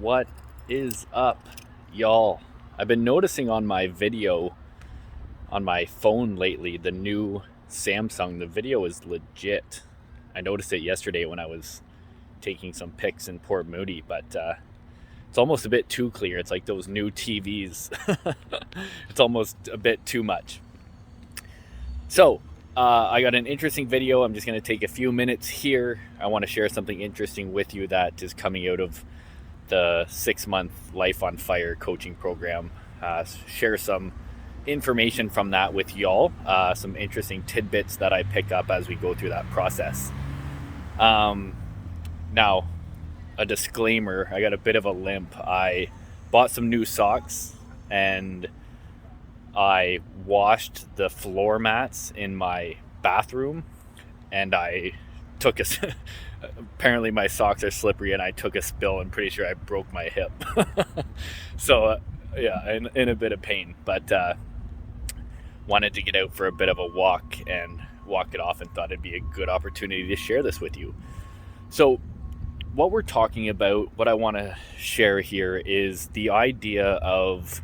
What is up, y'all? I've been noticing on my video on my phone lately, the new Samsung, the video is legit. I noticed it yesterday when I was taking some pics in Port Moody, but it's almost a bit too clear. It's like those new TVs. It's almost a bit too much. So, I got an interesting video. I'm just going to take a few minutes here. I want to share something interesting with you that is coming out of the 6-month Life on Fire coaching program. Share some information from that with y'all, some interesting tidbits that I pick up as we go through that process. Now, a disclaimer, I got a bit of a limp. I bought some new socks and I washed the floor mats in my bathroom and I took a apparently my socks are slippery and I took a spill. I'm pretty sure I broke my hip. So yeah, in a bit of pain, but wanted to get out for a bit of a walk and walk it off and thought it'd be a good opportunity to share this with you. So what we're talking about, what I want to share here is the idea of,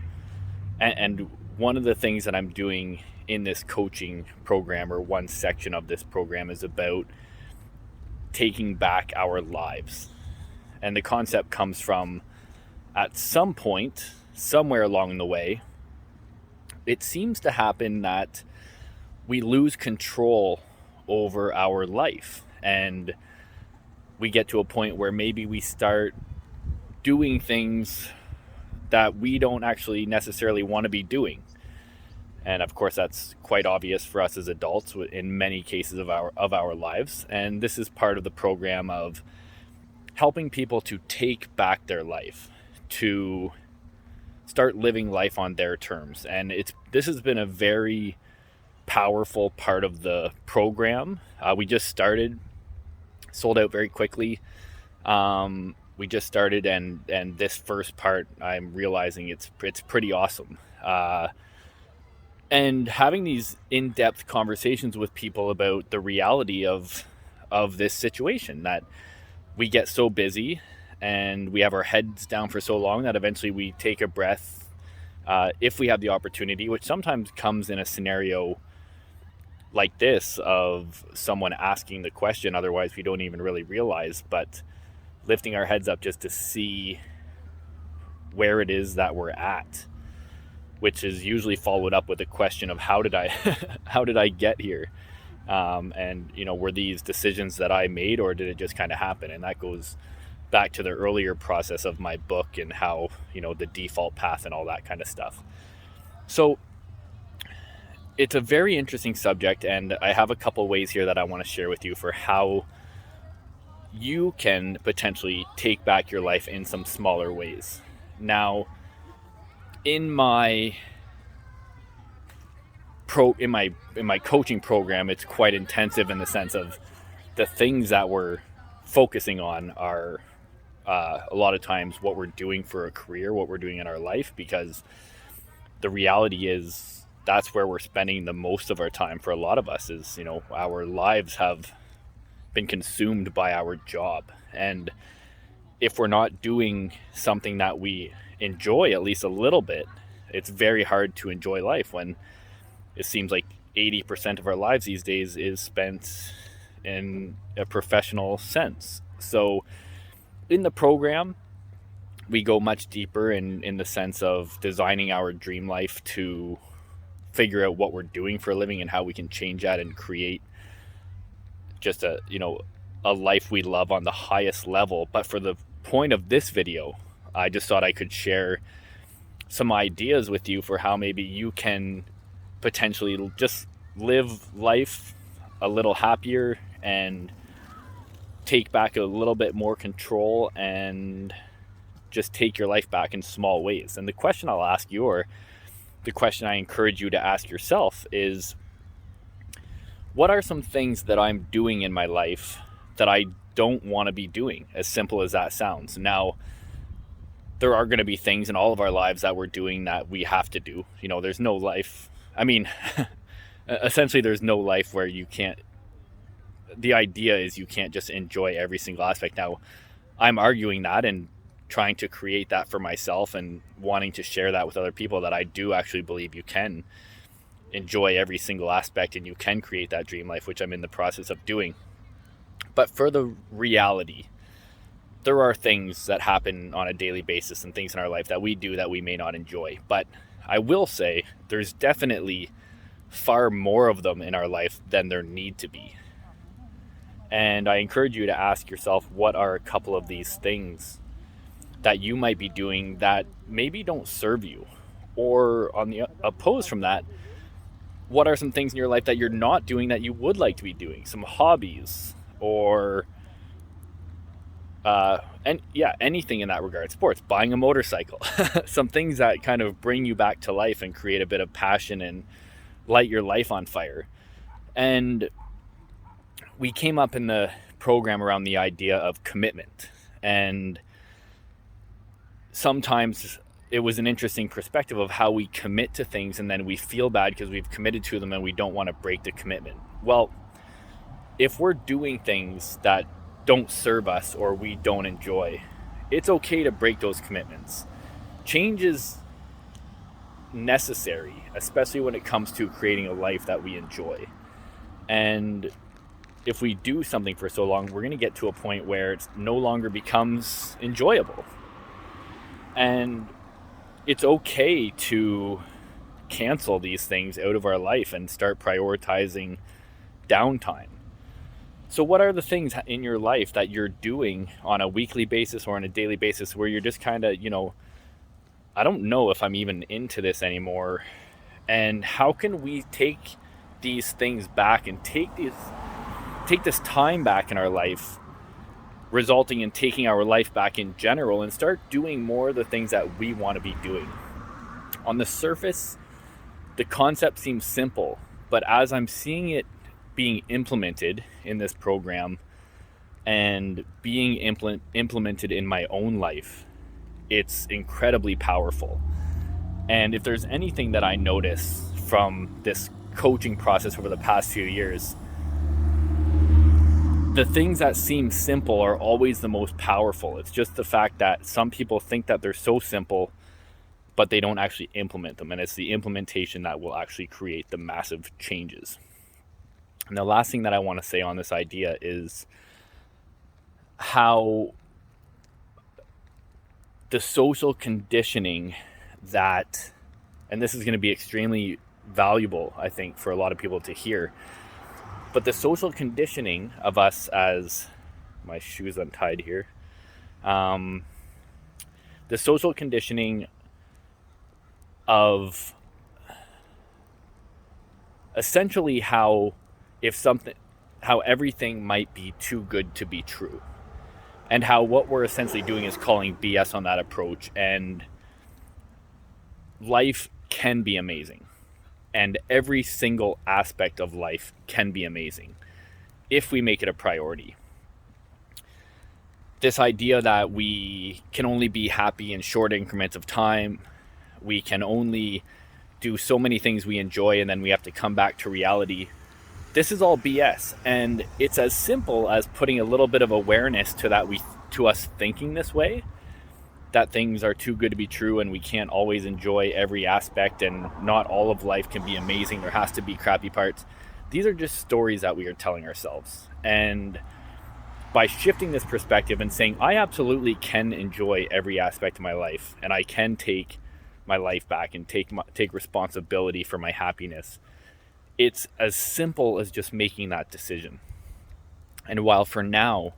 and one of the things that I'm doing in this coaching program, or one section of this program, is about taking back our lives. And the concept comes from, at some point, somewhere along the way, it seems to happen that we lose control over our life. And we get to a point where maybe we start doing things that we don't actually necessarily want to be doing. And of course, that's quite obvious for us as adults in many cases of our lives. And this is part of the program of helping people to take back their life, to start living life on their terms. And this has been a very powerful part of the program. We just started, sold out very quickly. We just started, and this first part, I'm realizing it's pretty awesome. And having these in-depth conversations with people about the reality of this situation, that we get so busy and we have our heads down for so long that eventually we take a breath, if we have the opportunity, which sometimes comes in a scenario like this of someone asking the question, otherwise we don't even really realize, but lifting our heads up just to see where it is that we're at, which is usually followed up with a question of how did I how did I get here? And were these decisions that I made, or did it just kind of happen? And that goes back to the earlier process of my book and how, the default path and all that kind of stuff. So it's a very interesting subject, and I have a couple ways here that I want to share with you for how you can potentially take back your life in some smaller ways. Now, in my coaching program, it's quite intensive in the sense of the things that we're focusing on are a lot of times what we're doing for a career, what we're doing in our life, because the reality is that's where we're spending the most of our time. For a lot of us is, our lives have been consumed by our job. And if we're not doing something that we enjoy at least a little bit, it's very hard to enjoy life when it seems like 80% of our lives these days is spent in a professional sense. So in the program, we go much deeper in the sense of designing our dream life to figure out what we're doing for a living and how we can change that and create just a life we love on the highest level. But for the point of this video, I just thought I could share some ideas with you for how maybe you can potentially just live life a little happier and take back a little bit more control and just take your life back in small ways. And the question I'll ask you, or the question I encourage you to ask yourself, is what are some things that I'm doing in my life that I don't want to be doing? As simple as that sounds. Now, there are going to be things in all of our lives that we're doing that we have to do. There's no life. I mean, essentially, there's no life where you can't. The idea is you can't just enjoy every single aspect. Now, I'm arguing that and trying to create that for myself and wanting to share that with other people, that I do actually believe you can enjoy every single aspect and you can create that dream life, which I'm in the process of doing. But for the reality, there are things that happen on a daily basis and things in our life that we do that we may not enjoy. But I will say there's definitely far more of them in our life than there need to be. And I encourage you to ask yourself, what are a couple of these things that you might be doing that maybe don't serve you? Or on the opposed from that, what are some things in your life that you're not doing that you would like to be doing? Some hobbies or anything in that regard. Sports, buying a motorcycle, some things that kind of bring you back to life and create a bit of passion and light your life on fire. And we came up in the program around the idea of commitment. And sometimes it was an interesting perspective of how we commit to things and then we feel bad because we've committed to them and we don't want to break the commitment. Well, if we're doing things that don't serve us or we don't enjoy, it's okay to break those commitments. Change is necessary, especially when it comes to creating a life that we enjoy. And if we do something for so long, we're going to get to a point where it no longer becomes enjoyable. And it's okay to cancel these things out of our life and start prioritizing downtime. So what are the things in your life that you're doing on a weekly basis or on a daily basis where you're just kind of, I don't know if I'm even into this anymore? And how can we take these things back and take this time back in our life, resulting in taking our life back in general, and start doing more of the things that we want to be doing? On the surface, the concept seems simple, but as I'm seeing it being implemented in this program and being implemented in my own life, it's incredibly powerful. And if there's anything that I notice from this coaching process over the past few years, the things that seem simple are always the most powerful. It's just the fact that some people think that they're so simple, but they don't actually implement them. And it's the implementation that will actually create the massive changes. And the last thing that I want to say on this idea is how the social conditioning that, and this is going to be extremely valuable, I think, for a lot of people to hear, but the social conditioning of us as, my shoe's untied here, the social conditioning of essentially how everything might be too good to be true, and how what we're essentially doing is calling BS on that approach. And life can be amazing, and every single aspect of life can be amazing if we make it a priority. This idea that we can only be happy in short increments of time, we can only do so many things we enjoy, and then we have to come back to reality. This is all BS, and it's as simple as putting a little bit of awareness to us thinking this way, that things are too good to be true and we can't always enjoy every aspect and not all of life can be amazing. There has to be crappy parts. These are just stories that we are telling ourselves. And by shifting this perspective and saying, I absolutely can enjoy every aspect of my life and I can take my life back and take responsibility for my happiness, it's as simple as just making that decision. And while for now,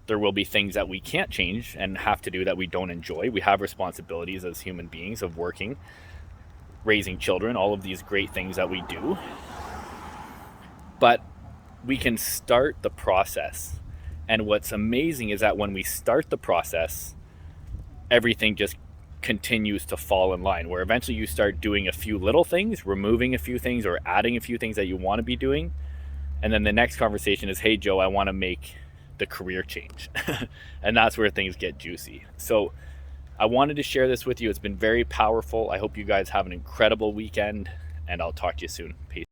there will be things that we can't change and have to do that we don't enjoy. We have responsibilities as human beings of working, raising children, all of these great things that we do. But we can start the process. And what's amazing is that when we start the process, everything just continues to fall in line, where eventually you start doing a few little things, removing a few things or adding a few things that you want to be doing. And then the next conversation is, hey, Joe, I want to make the career change. And that's where things get juicy. So I wanted to share this with you. It's been very powerful. I hope you guys have an incredible weekend, and I'll talk to you soon. Peace.